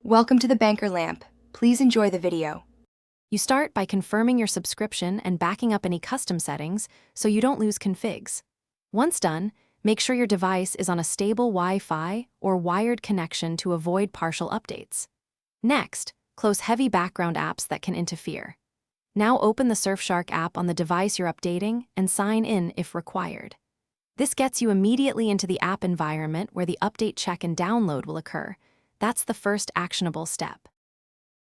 Welcome to the Banker Lamp. Please enjoy the video. You start by confirming your subscription and backing up any custom settings so you don't lose configs. Once done, make sure your device is on a stable Wi-Fi or wired connection to avoid partial updates. Next, close heavy background apps that can interfere. Now open the Surfshark app on the device you're updating and sign in if required. This gets you immediately into the app environment where the update check and download will occur. That's the first actionable step.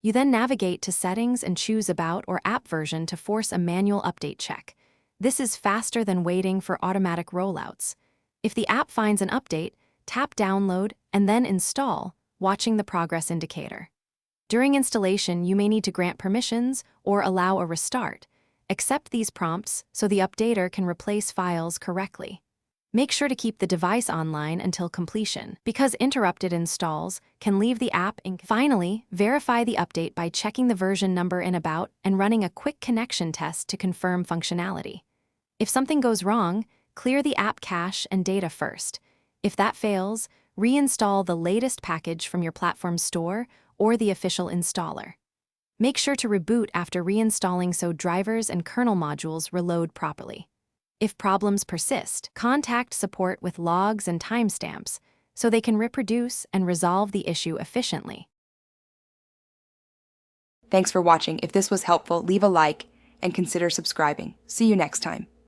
You then navigate to Settings and choose About or App Version to force a manual update check. This is faster than waiting for automatic rollouts. If the app finds an update, tap Download and then Install, watching the progress indicator. During installation, you may need to grant permissions or allow a restart. Accept these prompts so the updater can replace files correctly. Make sure to keep the device online until completion, because interrupted installs can leave the app in. Finally, verify the update by checking the version number in About and running a quick connection test to confirm functionality. If something goes wrong, clear the app cache and data first. If that fails, reinstall the latest package from your platform store or the official installer. Make sure to reboot after reinstalling so drivers and kernel modules reload properly. If problems persist, contact support with logs and timestamps so they can reproduce and resolve the issue efficiently. Thanks for watching. If this was helpful, leave a like and consider subscribing. See you next time.